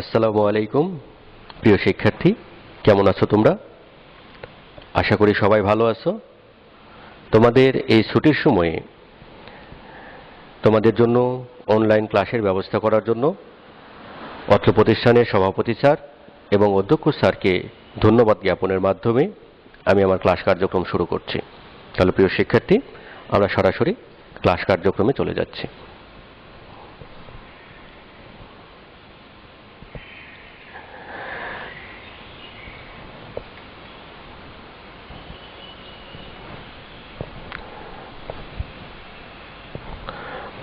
আসসালামু আলাইকুম প্রিয় শিক্ষার্থী, কেমন আছো তোমরা? আশা করি সবাই ভালো আছো। তোমাদের এই ছুটির সময়ে তোমাদের জন্য অনলাইন ক্লাসের ব্যবস্থা করার জন্য অত্র প্রতিষ্ঠানের সভাপতি স্যার এবং অধ্যক্ষ স্যারকে ধন্যবাদ জ্ঞাপনের মাধ্যমে আমি আমার ক্লাস কার্যক্রম শুরু করছি। তাহলে প্রিয় শিক্ষার্থী, আমরা সরাসরি ক্লাস কার্যক্রমে চলে যাচ্ছি।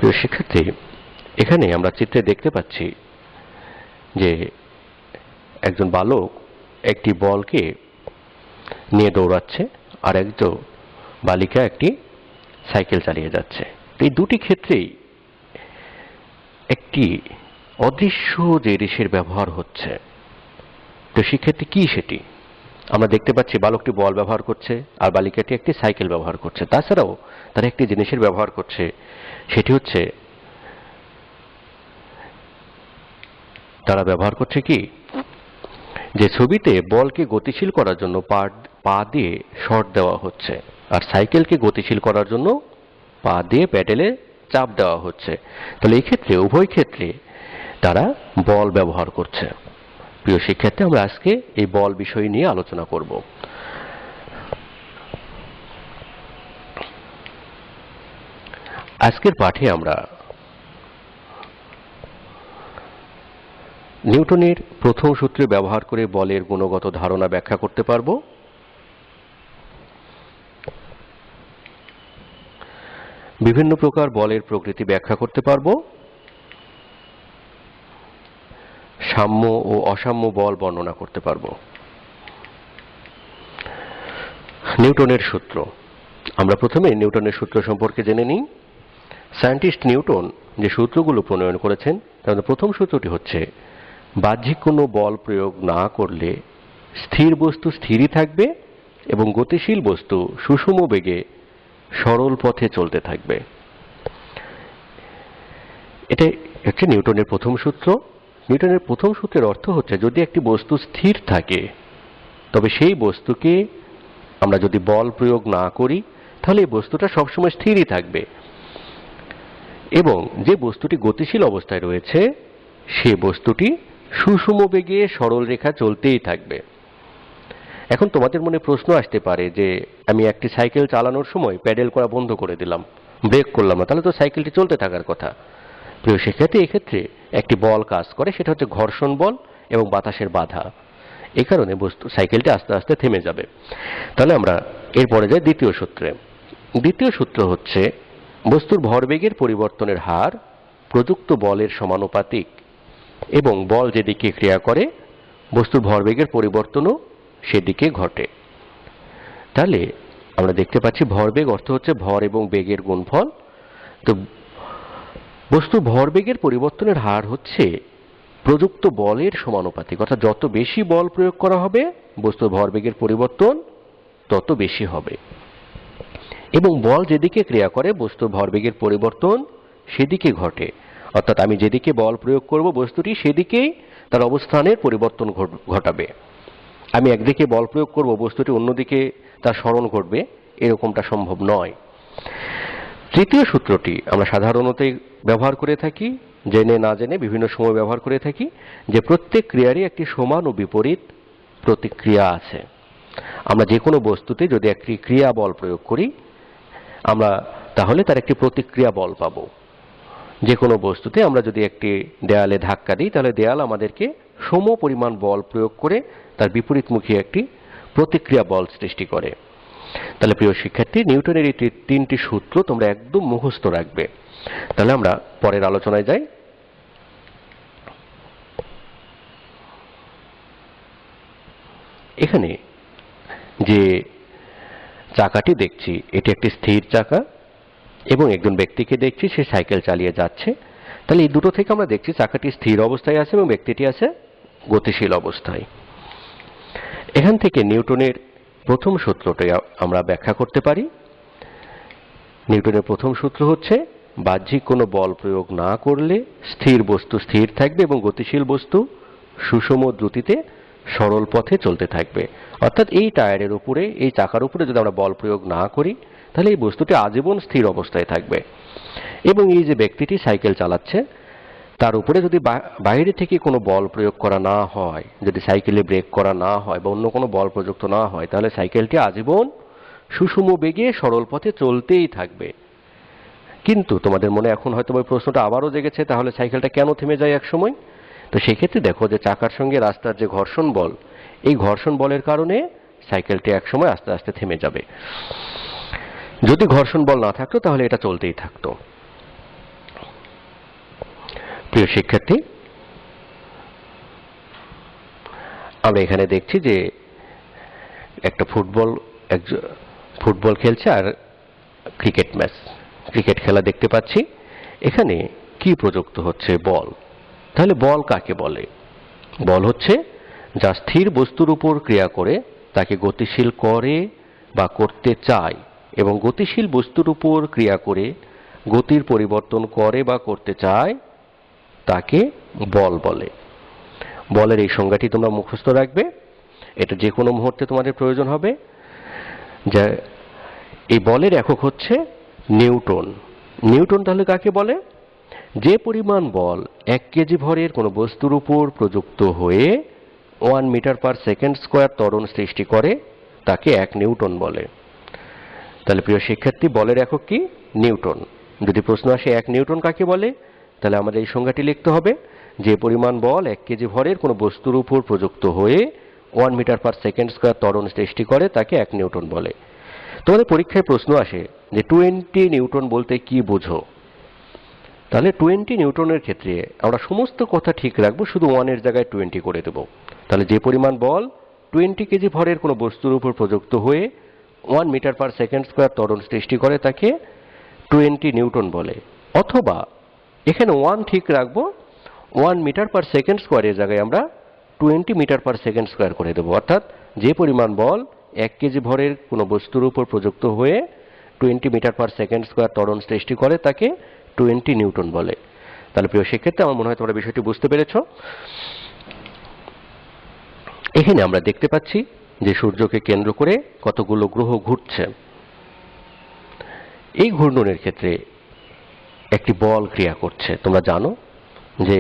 প্রিয় শিক্ষার্থী, এখানে আমরা চিত্রে দেখতে পাচ্ছি যে একজন বালক একটি বলকে নিয়ে দৌড়াচ্ছে আর একজন বালিকা একটি সাইকেল চালিয়ে যাচ্ছে। এই দুটি ক্ষেত্রেই একটি অদৃশ্য জিনিসের ব্যবহার হচ্ছে। তো শিক্ষার্থী কি সেটি? আমরা দেখতে পাচ্ছি বালকটি বল ব্যবহার করছে আর বালিকাটি একটি সাইকেল ব্যবহার করছে। তাছাড়াও তারা একটি জিনিসের ব্যবহার করছে, সেটি হচ্ছে তারা ব্যবহার করছে কি, যে ছবিতে বলকে গতিশীল করার জন্য পা দিয়ে শর্ট দেওয়া হচ্ছে আর সাইকেলকে গতিশীল করার জন্য পা দিয়ে প্যাডেলে চাপ দেওয়া হচ্ছে। তাহলে এই ক্ষেত্রে উভয় ক্ষেত্রে তারা বল ব্যবহার করছে। প্রিয় শিক্ষার্থী, আমরা আজকে এই বল বিষয় নিয়ে আলোচনা করব। আজকের পাঠে আমরা নিউটনের প্রথম সূত্র ব্যবহার করে বলের গুণগত ধারণা ব্যাখ্যা করতে পারব। বিভিন্ন প্রকার বলের প্রকৃতি ব্যাখ্যা করতে পারব। সাম্য ও অসাম্য বল বর্ণনা করতে পারব। নিউটনের সূত্র, আমরা প্রথমে নিউটনের সূত্র সম্পর্কে জেনে নিই। সায়েন্টিস্ট নিউটন যে সূত্রগুলো প্রণয়ন করেছেন তার মধ্যে প্রথম সূত্রটি হচ্ছে, বাহ্যিক কোনো বল প্রয়োগ না করলে স্থির বস্তু স্থিরই থাকবে এবং গতিশীল বস্তু সুষম বেগে সরল পথে চলতে থাকবে। এটাই হচ্ছে নিউটনের প্রথম সূত্র। নিউটনের প্রথম সূত্রের অর্থ হচ্ছে, যদি একটি বস্তু স্থির থাকে তবে সেই বস্তুকে আমরা যদি বল প্রয়োগ না করি তাহলে এই বস্তুটা সবসময় স্থিরই থাকবে এবং যে বস্তুটি গতিশীল অবস্থায় রয়েছে সে বস্তুটি সুষম বেগে সরল রেখা চলতেই থাকবে। এখন তোমাদের মনে প্রশ্ন আসতে পারে যে আমি একটি সাইকেল চালানোর সময় প্যাডেল করা বন্ধ করে দিলাম, ব্রেক করলাম না, তাহলে তো সাইকেলটি চলতে থাকার কথা। প্রিয় শিক্ষার্থী, এক্ষেত্রে একটি বল কাজ করে, সেটা হচ্ছে ঘর্ষণ বল এবং বাতাসের বাধা। এই কারণে সাইকেলটি আস্তে আস্তে থেমে যাবে। তাহলে আমরা এরপরে যাই দ্বিতীয় সূত্রে। দ্বিতীয় সূত্র হচ্ছে, বস্তুর ভরবেগের পরিবর্তনের হার প্রযুক্ত বলের সমানুপাতিক এবং বল যেদিকে ক্রিয়া করে বস্তুর ভরবেগের পরিবর্তনও সেদিকে ঘটে। তাহলে আমরা দেখতে পাচ্ছি ভরবেগ অর্থ হচ্ছে ভর এবং বেগের গুণফল। তো বস্তুর ভরবেগের পরিবর্তনের হার হচ্ছে প্রযুক্ত বলের সমানুপাতিক, অর্থাৎ যত বেশি বল প্রয়োগ করা হবে বস্তুর ভরবেগের পরিবর্তন তত বেশি হবে এবং বল যেদিকে ক্রিয়া করে বস্তুর ভরবেগের পরিবর্তন সেদিকে ঘটে। অর্থাৎ আমি যেদিকে বল প্রয়োগ করব বস্তুটি সেদিকেই তার অবস্থানের পরিবর্তন ঘটাবে। আমি একদিকে বল প্রয়োগ করব বস্তুটি অন্যদিকে তার সরণ ঘটবে, এরকমটা সম্ভব নয়। তৃতীয় সূত্রটি আমরা সাধারণত ব্যবহার করে থাকি, জেনে না জেনে বিভিন্ন সময় ব্যবহার করে থাকি, যে প্রত্যেক ক্রিয়ারই একটি সমান ও বিপরীত প্রতিক্রিয়া আছে। আমরা যে কোনো বস্তুতে যদি একটি ক্রিয়া বল প্রয়োগ করি আমরা তাহলে তার একটি প্রতিক্রিয়া বল পাব। যে কোনো বস্তুতে আমরা যদি একটি দেয়ালে ধাক্কা দিই তাহলে দেয়াল আমাদেরকে সম পরিমাণ বল প্রয়োগ করে তার বিপরীতমুখী একটি প্রতিক্রিয়া বল সৃষ্টি করে। তাহলে প্রিয় শিক্ষার্থী, নিউটনের এই তিনটি সূত্র তোমরা একদম মুখস্থ রাখবে। তাহলে আমরা পরের আলোচনায় যাই। এখানে যে চাকাটি দেখছি এটি একটি স্থির চাকা এবং একজন ব্যক্তিকে দেখছি সে সাইকেল চালিয়ে যাচ্ছে। তাহলে এই দুটো থেকে আমরা দেখছি চাকাটি স্থির অবস্থায় আছে এবং ব্যক্তিটি আছে গতিশীল অবস্থায়। এখান থেকে নিউটনের প্রথম সূত্রটি আমরা ব্যাখ্যা করতে পারি। নিউটনের প্রথম সূত্র হচ্ছে, বাহ্যিক কোনো বল প্রয়োগ না করলে স্থির বস্তু স্থির থাকবে এবং গতিশীল বস্তু সুষম দ্রুতিতে সরল পথে চলতে থাকবে। অর্থাৎ এই টায়ারের উপরে, এই চাকার উপরে যদি আমরা বল প্রয়োগ না করি তাহলে এই বস্তুটি আজীবন স্থির অবস্থায় থাকবে। এবং এই যে ব্যক্তিটি সাইকেল চালাচ্ছে তার উপরে যদি বাইরে থেকে কোনো বল প্রয়োগ করা না হয়, যদি সাইকেলে ব্রেক করা না হয় বা অন্য কোনো বল প্রযুক্ত না হয়, তাহলে সাইকেলটি আজীবন সুষম বেগে সরল পথে চলতেই থাকবে। কিন্তু তোমাদের মনে এখন হয়তো ওই প্রশ্নটা আবারও জেগেছে, তাহলে সাইকেলটা কেন থেমে যায় এক সময়? তো সেক্ষেত্রে দেখো যে চাকার সঙ্গে রাস্তার যে ঘর্ষণ বল, এই ঘর্ষণ বলের কারণে সাইকেলটি এক সময় আস্তে আস্তে থেমে যাবে। যদি ঘর্ষণ বল না থাকতো তাহলে এটা চলতেই থাকতো। প্রিয় শিক্ষার্থী, আমরা এখানে দেখছি যে একটা ফুটবল খেলছে আর ক্রিকেট ম্যাচ, ক্রিকেট খেলা দেখতে পাচ্ছি। এখানে কি প্রযুক্ত হচ্ছে? বল। তাহলে বল কাকে বলে? বল হচ্ছে যা স্থির বস্তুর উপর ক্রিয়া করে তাকে গতিশীল করে বা করতে চায়, এবং গতিশীল বস্তুর উপর ক্রিয়া করে গতির পরিবর্তন করে বা করতে চায় তাকে বল বলে। বলের এই সংজ্ঞাটি তোমরা মুখস্থ রাখবে, এটা যে কোনো মুহূর্তে তোমাদের প্রয়োজন হবে। যা এই বলের একক হচ্ছে নিউটন। নিউটন তাহলে কাকে বলে? যে পরিমাণ বল 1 কেজি ভরের কোনো বস্তুর উপর প্রযুক্ত হয়ে 1 মিটার পার সেকেন্ড স্কোয়ার ত্বরণ সৃষ্টি করে তাকে 1 নিউটন বলে। তাহলে প্রিয় শিক্ষার্থী, বলের একক কি? নিউটন। যদি প্রশ্ন আসে 1 নিউটন কাকে বলে, তাহলে আমাদের এই সংজ্ঞাটি লিখতে হবে, যে পরিমাণ বল 1 কেজি ভরের কোনো বস্তুর উপর প্রযুক্ত হয়ে 1 মিটার পার সেকেন্ড স্কোয়ার ত্বরণ সৃষ্টি করে তাকে 1 নিউটন বলে। তোমাদের পরীক্ষায় প্রশ্ন আসে যে 20 নিউটন বলতে কি বোঝো? তাহলে 20 নিউটনের ক্ষেত্রে আমরা সমস্ত কথা ঠিক রাখবো, শুধু 1 এর জায়গায় 20 করে দেব। তাহলে যে পরিমাণ বল 20 কেজি ভরের কোনো বস্তুর উপর প্রযুক্ত হয়ে 1 মিটার পার সেকেন্ড স্কোয়ার ত্বরণ সৃষ্টি করে তাকে 20 নিউটন বলে। অথবা এখানে 1 ঠিক রাখবো, 1 মিটার পার সেকেন্ড স্কোয়ারের জায়গায় আমরা 20 মিটার পার সেকেন্ড স্কোয়ার করে দেবো। অর্থাৎ যে পরিমাণ বল 1 কেজি ভরের কোনো বস্তুর উপর প্রযুক্ত হয়ে 20 মিটার পার সেকেন্ড স্কোয়ার ত্বরণ সৃষ্টি করে তাকে 20 নিউটন বলে। তাহলে প্রিয় শিক্ষার্থী, আমার মনে হয় তোমরা বিষয়টি বুঝতে পেরেছ। এখানে আমরা দেখতে পাচ্ছি যে সূর্যকে কেন্দ্র করে কতগুলো গ্রহ ঘুরছে। এই ঘূর্ণনের ক্ষেত্রে একটি বল ক্রিয়া করছে। তোমরা জানো যে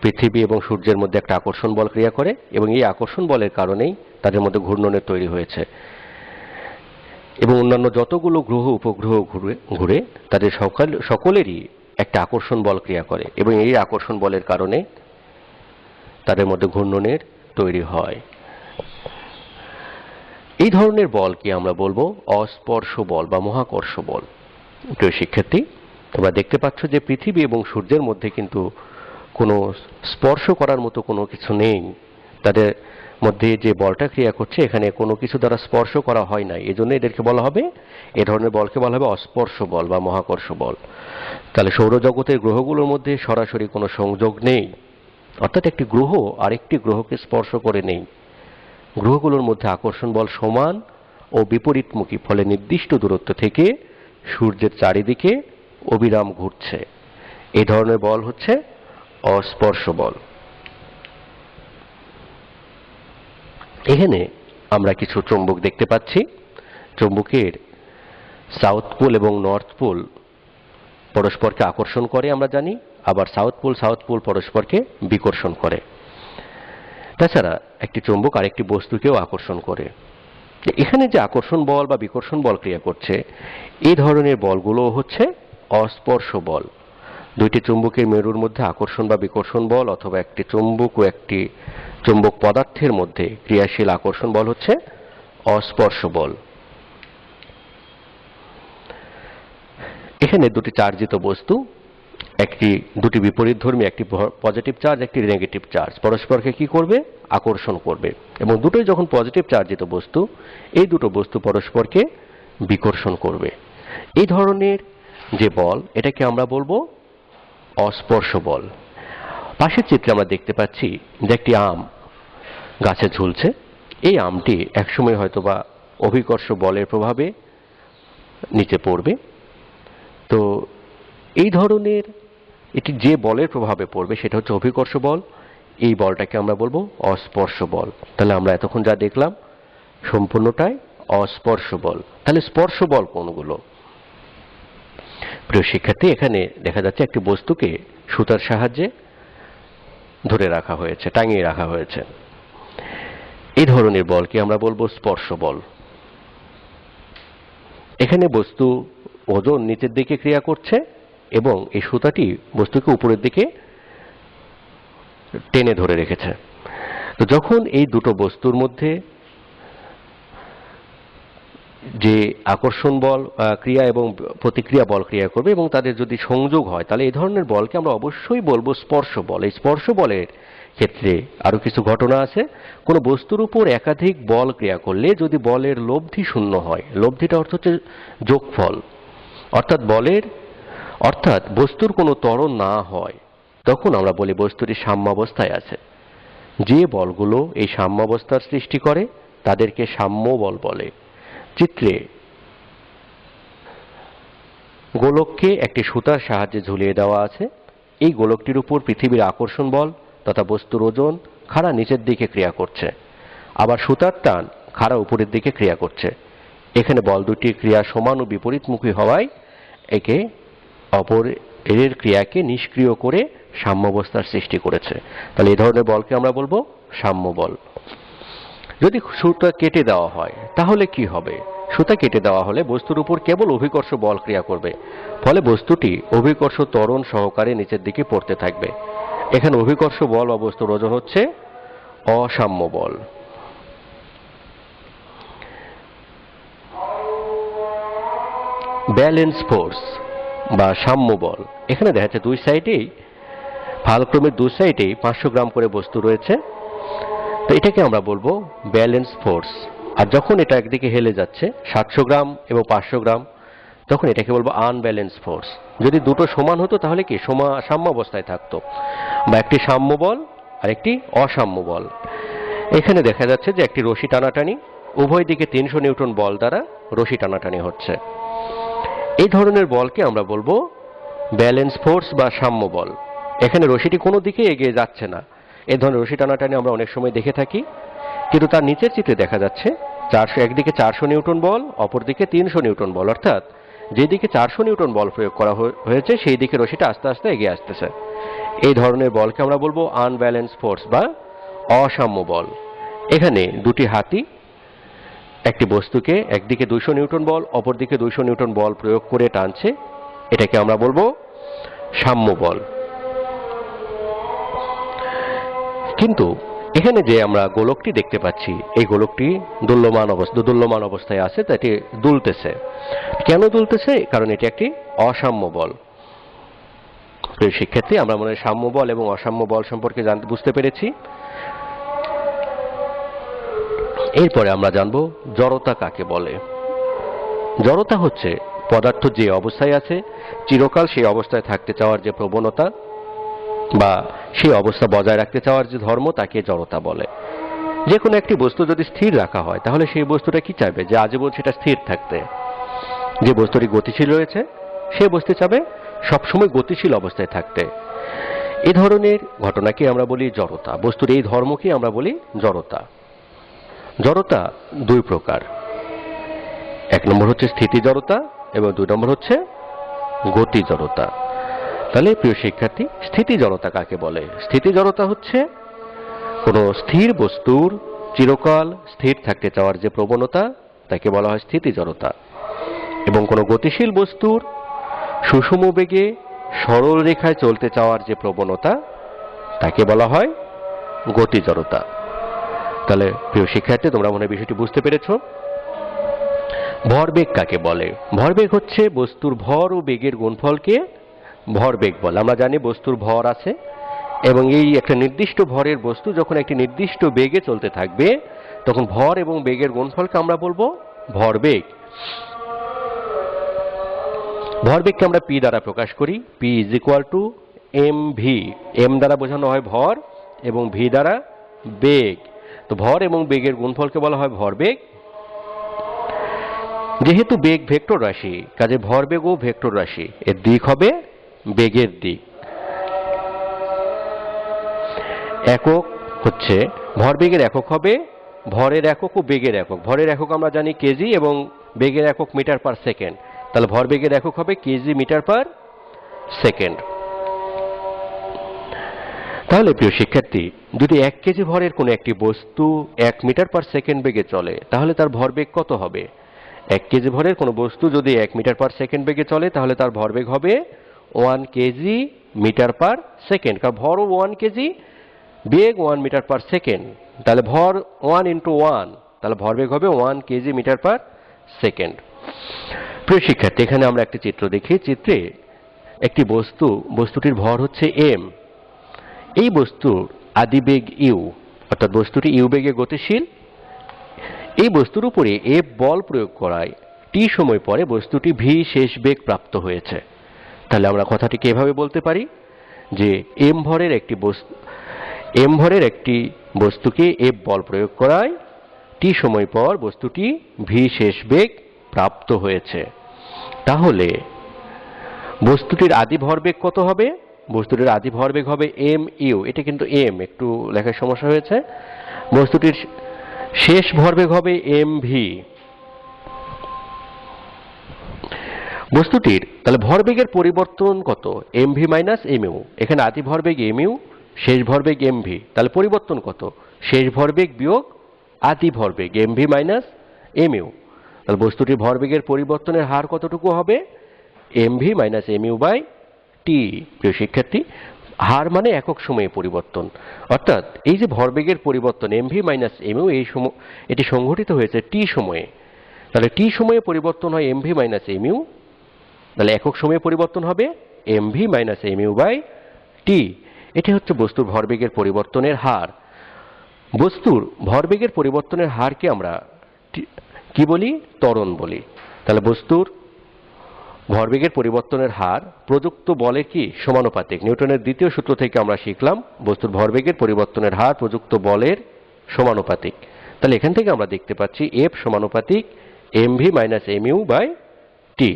পৃথিবী এবং সূর্যের মধ্যে একটা আকর্ষণ বল ক্রিয়া করে, এবং এই আকর্ষণ বলের কারণেই তাদের মধ্যে ঘূর্ণনের তৈরি হয়েছে। এবং অন্যান্য যতগুলো গ্রহ উপগ্রহ ঘুরে তাদের সকলেরই একটা আকর্ষণ বল ক্রিয়া করে, এবং এই আকর্ষণ বলের কারণে তাদের মধ্যে ঘূর্ণনের তৈরি হয়। এই ধরনের বলকে আমরা বলবো অস্পর্শ বল বা মহাকর্ষ বল। প্রিয় শিক্ষার্থী, তোমরা দেখতে পাচ্ছ যে পৃথিবী এবং সূর্যের মধ্যে কিন্তু কোনো স্পর্শ করার মতো কোনো কিছু নেই। তাদের মধ্যে যে বলটা ক্রিয়া করছে এখানে কোনো কিছু দ্বারা স্পর্শ করা হয় না, এজন্য এদেরকে বলা হবে, এ ধরনের বলকে বলা হবে অস্পর্শ বল বা মহাকর্ষ বল। তাহলে সৌরজগতের গ্রহগুলোর মধ্যে সরাসরি কোনো সংযোগ নেই, অর্থাৎ একটি গ্রহ আরেকটি গ্রহকে স্পর্শ করে নেই। গ্রহগুলোর মধ্যে আকর্ষণ বল সমান ও বিপরীতমুখী, ফলে নির্দিষ্ট দূরত্ব থেকে সূর্যের চারিদিকে অবিরাম ঘুরছে। এই ধরনের বল হচ্ছে অস্পর্শ বল। এখানে আমরা কিছু চুম্বক দেখতে পাচ্ছি। চুম্বকের সাউথ পোল এবং নর্থ পোল পরস্পরকে আকর্ষণ করে আমরা জানি, আবার সাউথ পোল পরস্পরকে বিকর্ষণ করে। তাছাড়া একটি চুম্বক আরেকটি বস্তুকেও আকর্ষণ করে। এখানে যে আকর্ষণ বল বা বিকর্ষণ বল ক্রিয়া করছে, এই ধরনের বলগুলো হচ্ছে অস্পর্শ বল। দুইটি চুম্বকের মেরুর মধ্যে আকর্ষণ বা বিকর্ষণ বল, অথবা একটি চুম্বক ও একটি চুম্বক পদার্থের মধ্যে ক্রিয়াশীল আকর্ষণ বল হচ্ছে অস্পর্শ বল। এখানে দুটি চার্জিত বস্তু, দুটি বিপরীতধর্মী, একটি পজিটিভ চার্জ একটি নেগেটিভ চার্জ, পরস্পরকে কি করবে? আকর্ষণ করবে। এবং দুটোই যখন পজিটিভ চার্জিত বস্তু, এই দুটো বস্তু পরস্পরকে বিকর্ষণ করবে। এই ধরনের যে বল, এটাকে আমরা বলবো অস্পর্শ বল। পাশের চিত্রে আমরা দেখতে পাচ্ছি যে একটি আম গাছে ঝুলছে। এই আমটি একসময় হয়তোবা অভিকর্ষ বলের প্রভাবে নিচে পড়বে। তো এই ধরনের এটি যে বলের প্রভাবে পড়বে সেটা হচ্ছে অভিকর্ষ বল। এই বলটাকে আমরা বলবো অস্পর্শ বল। তাহলে আমরা এতক্ষণ যা দেখলাম সম্পূর্ণটাই অস্পর্শ বল। তাহলে স্পর্শ বল কোনগুলো? প্রিয় শিক্ষার্থী, এখানে দেখা যাচ্ছে একটি বস্তুকে সুতার সাহায্যে ধরে রাখা হয়েছে, টাঙিয়ে রাখা হয়েছে। এই ধরনের বলকে আমরা বলবো স্পর্শ বল। এখানে বস্তু ওজন নিচের দিকে ক্রিয়া করছে এবং এই সুতাটি বস্তুকে উপরের দিকে টেনে ধরে রেখেছে। তো যখন এই দুটো বস্তুর মধ্যে যে আকর্ষণ বল ক্রিয়া এবং প্রতিক্রিয়া বল ক্রিয়া করবে এবং তাদের যদি সংযোগ হয়, তাহলে এই ধরনের বলকে আমরা অবশ্যই বলবো স্পর্শ বল। এই স্পর্শ বলের ক্ষেত্রে আরো কিছু ঘটনা আছে। কোনো বস্তুর উপর একাধিক বল ক্রিয়া করলে যদি বলের লব্ধি শূন্য হয়, লব্ধিটা অর্থ হচ্ছে যোগফল, অর্থাৎ বস্তুর কোনো ত্বরণ না হয়, তখন আমরা বলি বস্তুটি সাম্যাবস্থায় আছে। যে বলগুলো এই সাম্যাবস্থার সৃষ্টি করে তাদেরকে সাম্য বল বলে। চিত্রে গোলককে একটি সুতার সাহায্যে ঝুলিয়ে দেওয়া আছে। এই গোলকটির উপর পৃথিবীর আকর্ষণ বল তথা বস্তুর ওজন খাড়া নিচের দিকে ক্রিয়া করছে, আবার সুতার টান খাড়া উপরের দিকে ক্রিয়া করছে। এখানে বল দুটির ক্রিয়া সমান ও বিপরীতমুখী হওয়ায় একে অপরের ক্রিয়াকে নিষ্ক্রিয় করে সাম্যাবস্থার সৃষ্টি করেছে। তাহলে এই ধরনের বলকে আমরা বলবো সাম্য বল। যদি সুতা কেটে দেওয়া হয় তাহলে কি হবে? সুতা কেটে দেওয়া হলে বস্তুর উপর কেবল অভিকর্ষ বল ক্রিয়া করবে, ফলে বস্তুটি অভিকর্ষ ত্বরণ সহকারে নিচের দিকে পড়তে থাকবে। এখানে অভিকর্ষ বল বা বস্তুর ওজন হচ্ছে অসাম্য বল। ব্যালেন্স ফোর্স বা সাম্য বল, এখানে দেখা যাচ্ছে দুই সাইডেই ভালক্রমের দুই সাইডেই 500 গ্রাম করে বস্তু রয়েছে। তো এটাকে আমরা বলবো ব্যালেন্স ফোর্স। আর যখন এটা একদিকে হেলে যাচ্ছে 700 গ্রাম এবং 500 গ্রাম, তখন এটাকে বলবো আনব্যালেন্স ফোর্স। যদি দুটো সমান হতো তাহলে কি সাম্য অবস্থায় থাকতো, বা একটি সাম্য বল আর একটি অসাম্য বল। এখানে দেখা যাচ্ছে যে একটি রশি টানাটানি, উভয় দিকে 300 নিউটন বল দ্বারা রশি টানাটানি হচ্ছে। এই ধরনের বলকে আমরা বলবো ব্যালেন্স ফোর্স বা সাম্য বল। এখানে রশিটি কোনো দিকে এগিয়ে যাচ্ছে না। এই ধরনের রশি টানাটানি আমরা অনেক সময় দেখে থাকি, কিন্তু তার নিচের চিত্রে দেখা যাচ্ছে একদিকে 400 নিউটন বল, অপরদিকে 300 নিউটন বল, অর্থাৎ যেদিকে 400 নিউটন বল প্রয়োগ করা হয়েছে সেই দিকে রশিটা আস্তে আস্তে এগিয়ে আসতেছে। এই ধরনের বলকে আমরা বলবো আনব্যালেন্স ফোর্স বা অসাম্য বল। এখানে দুটি হাতি একটি বস্তুকে একদিকে 200 নিউটন বল, অপরদিকে 200 নিউটন বল প্রয়োগ করে টানছে, এটাকে আমরা বলবো সাম্য বল। কিন্তু এখানে যে আমরা গোলকটি দেখতে পাচ্ছি, এই গোলকটি দোদুল্যমান অবস্থায় আছে, তাই এটি দুলতেছে। কেন দুলতেছে? কারণ এটি একটি অসাম্য বল। শিক্ষার্থী, আমরা মনে হয় সাম্য বল এবং অসাম্য বল সম্পর্কে বুঝতে পেরেছি। এরপরে আমরা জানবো জড়তা কাকে বলে। জড়তা হচ্ছে পদার্থ যে অবস্থায় আছে চিরকাল সেই অবস্থায় থাকতে চাওয়ার যে প্রবণতা বা সেই অবস্থা বজায় রাখতে চাওয়ার যে ধর্ম, তাকে জড়তা বলে। যে কোনো একটি বস্তু যদি স্থির রাখা হয় তাহলে সেই বস্তুটা কি চাইবে? যে আজীবন সেটা স্থির থাকতে। যে বস্তুটি গতিশীল রয়েছে সে বস্তু চাবে সবসময় গতিশীল অবস্থায় থাকতে। এই ধরনের ঘটনাকে আমরা বলি জড়তা। বস্তুর এই ধর্মকে আমরা বলি জড়তা। জড়তা দুই প্রকার, এক নম্বর হচ্ছে স্থিতি জড়তা এবং 2 নম্বর হচ্ছে গতি জড়তা। তাহলে প্রিয় শিক্ষার্থী, স্থিতি জড়তা কাকে বলে? স্থিতি জড়তা হচ্ছে কোনো স্থির বস্তুর চিরকাল স্থির থাকতে চাওয়ার যে প্রবণতা, তাকে বলা হয় স্থিতি জড়তা। এবং কোনো গতিশীল বস্তুর সুষম বেগে সরল রেখায় চলতে চাওয়ার যে প্রবণতা, তাকে বলা হয় গতি জড়তা। তাহলে প্রিয় শিক্ষার্থী, তোমরা মনে হয় বিষয়টি বুঝতে পেরেছ। ভরবেগ কাকে বলে? ভরবেগ হচ্ছে বস্তুর ভর ও বেগের গুণফলকে ভরবেগ বলে। আমরা জানি বস্তুর ভর আছে এবং এই একটা নির্দিষ্ট ভরের বস্তু যখন একটি নির্দিষ্ট বেগে চলতে থাকবে তখন ভর এবং বেগের গুণফলকে আমরা বলবো ভরবেগ। ভরবেগকে আমরা পি দ্বারা প্রকাশ করি। P is equal to m v. M দ্বারা বোঝানো হয় ভর এবং ভি দ্বারা বেগ। তো ভর এবং বেগের গুণফলকে বলা হয় ভরবেগ। যেহেতু বেগ ভেক্টর রাশি, কাজে ভরবেগও ভেক্টর রাশি, এর দিক হবে বেগের দিক। একক হচ্ছে ভরবেগের একক হবে ভরের একক ও বেগের একক। ভরের একক আমরা জানি কেজি এবং বেগের একক মিটার পার সেকেন্ড। তাহলে ভরবেগের একক হবে কেজি মিটার পার সেকেন্ড। তাহলে প্রিয় শিক্ষার্থী, যদি 1 কেজি ভরের কোনো একটি বস্তু 1 মিটার পার সেকেন্ড বেগে চলে তাহলে তার ভরবেগ কত হবে? 1 কেজি ভরের কোনো বস্তু যদি 1 মিটার পার সেকেন্ড বেগে চলে তাহলে তার ভরবেগ হবে 1 কেজি মিটার পার সেকেন্ড। কারণ ভরও 1 কেজি, বেগ 1 মিটার পার সেকেন্ড, তাহলে ভর 1 ইন্টু 1, তাহলে ভরবেগ হবে 1 কেজি মিটার পার সেকেন্ড। প্রিয় শিক্ষার্থী, এখানে আমরা একটি চিত্র দেখি। চিত্রে একটি বস্তুটির ভর হচ্ছে m। এই বস্তুর আদিবেগ ইউ, অর্থাৎ বস্তুটি ইউ বেগে গতিশীল। এই বস্তুর উপরে এফ বল প্রয়োগ করায় টি সময় পরে বস্তুটি ভি শেষ বেগ প্রাপ্ত হয়েছে। তাহলে আমরা কথাটিকে এভাবে বলতে পারি যে এম ভরের একটি বস্তুকে এফ বল প্রয়োগ করায় টি সময় পর বস্তুটি ভি শেষ বেগ প্রাপ্ত হয়েছে। তাহলে বস্তুটির আদি ভরবেগ কত হবে? বস্তুটির আদি ভরবেগ হবে এম ইউ। এটা কিন্তু এম, একটু লেখার সমস্যা হয়েছে। বস্তুটির শেষ ভরবেগ হবে এম ভি। বস্তুটির তাহলে ভরবেগের পরিবর্তন কত? M V minus M u. এখানে আদি ভরবেগ এম ইউ, শেষ ভরবেগ এম ভি। তাহলে পরিবর্তন কত? শেষ ভরবেগ বিয়োগ আদি ভরবেগ M V minus M U. তাহলে বস্তুটির ভরবেগের পরিবর্তনের হার কতটুকু হবে? M V minus M U by T. প্রিয় শিক্ষার্থী, হার মানে একক সময়ে পরিবর্তন, অর্থাৎ এই যে ভরবেগের পরিবর্তন m V minus M u, এটি সংঘটিত হয়েছে টি সময়ে। তাহলে টি সময়ে পরিবর্তন হয় M V minus M U, তাহলে একক সময়ে পরিবর্তন হবে M V minus M U by T. এটি হচ্ছে বস্তুর ভরবেগের পরিবর্তনের হার। বস্তুর ভরবেগের পরিবর্তনের হারকে আমরা কি বলি? ত্বরণ বলি। তাহলে বস্তুর ভরবেগের পরিবর্তনের হার প্রযুক্ত বলের কি সমানুপাতিক। নিউটনের দ্বিতীয় সূত্র থেকে আমরা শিখলাম বস্তুর ভরবেগের পরিবর্তনের হার প্রযুক্ত বলের সমানুপাতিক। তাহলে এখান থেকে আমরা দেখতে পাচ্ছি এফ সমানুপাতিক M V minus M U by T.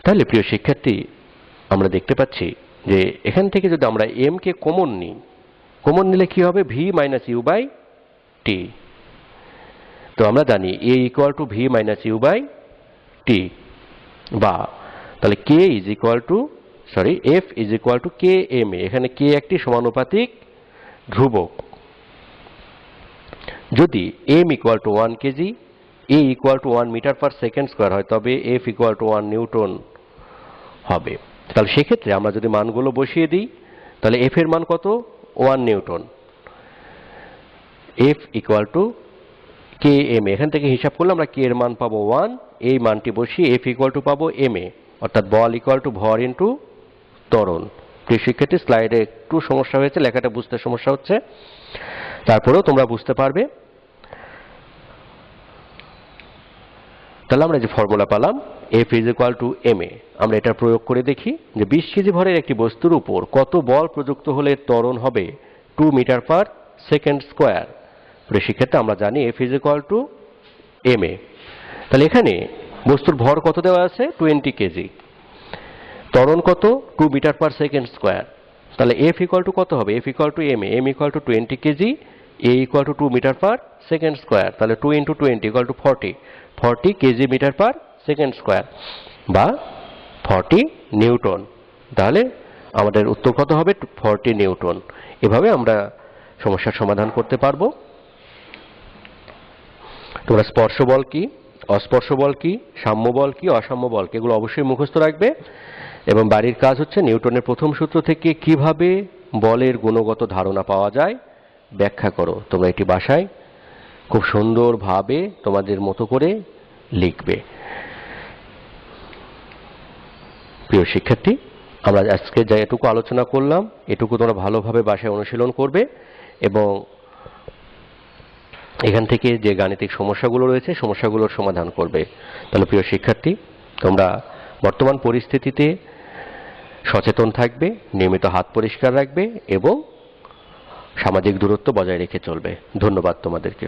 তাহলে প্রিয় শিক্ষার্থী, আমরা দেখতে পাচ্ছি যে এখান থেকে যদি আমরা এম কে কমন নিই, কমন নিলে কি হবে? V minus U by T. তো আমরা জানি A equal to V minus U by T, বা তাহলে K is equal to F is equal to K M A. এখানে কে একটি সমানুপাতিক ধ্রুবক। যদি এম ইকুয়াল টু 1 কেজি, এ equal to 1 metre per second square হয়, তবে এফ ইকুয়াল টু 1 নিউটন হবে। তাহলে সেক্ষেত্রে আমরা যদি মানগুলো বসিয়ে দিই, তাহলে এফ এর মান কত? 1 newton. F equal to K M A, এখান থেকে হিসাব করলে আমরা কে এর মান পাবো 1। এই মানটি বসিয়ে এফ ইকুয়াল টু পাবো এম এ, অর্থাৎ বল ইকুয়াল টু ভর ইন্টু ত্বরণ। প্রিয় শিক্ষার্থী, স্লাইডে একটু সমস্যা হয়েছে, লেখাটা বুঝতে সমস্যা হচ্ছে, তারপরেও তোমরা বুঝতে পারবে। তাহলে আমরা যে ফর্মুলা পেলাম F is equal to M A, আমরা এটা প্রয়োগ করে দেখি যে 20 কেজি ভরের একটি বস্তুর উপর কত বল প্রযুক্ত হলে ত্বরণ হবে 2 মিটার পার সেকেন্ড স্কোয়ার। প্রিয় শিক্ষার্থী, আমরা জানি F is equal to M A. তাহলে এখানে বস্তুর ভর কত দেওয়া আছে? 20 কেজি। ত্বরণ কত? 2 মিটার পার সেকেন্ড স্কোয়ার। তাহলে এফ ইকুয়াল টু কত হবে? F equal to M a, m equal to 20 kg, A equal to 2 metre per second square. তাহলে 2 into 20 equal to 40 kg metre per second square, বা 40 Newton. তাহলে আমাদের উত্তর কত হবে? 40 নিউটন। এভাবে আমরা সমস্যার সমাধান করতে পারবো। তোমরা স্পর্শ বল কি, অস্পর্শ বল কি, সাম্য বল কি, অসাম্য বল কি, এগুলো অবশ্যই মুখস্থ রাখবে। এবং বাড়ির কাজ হচ্ছে নিউটনের প্রথম সূত্র থেকে কিভাবে বলের গুণগত ধারণা পাওয়া যায় ব্যাখ্যা করো। তোমরা এটি বাসায় খুব সুন্দরভাবে তোমাদের মতো করে লিখবে। প্রিয় শিক্ষার্থী, আমরা আজকে যা এটুকু আলোচনা করলাম এটুকু তোমরা ভালোভাবে বাসায় অনুশীলন করবে এবং এখান থেকে যে গাণিতিক সমস্যাগুলো রয়েছে সমস্যাগুলোর সমাধান করবে। তাহলে প্রিয় শিক্ষার্থী, তোমরা বর্তমান পরিস্থিতিতে সচেতন থাকবে, নিয়মিত হাত পরিষ্কার রাখবে এবং সামাজিক দূরত্ব বজায় রেখে চলবে। ধন্যবাদ তোমাদেরকে।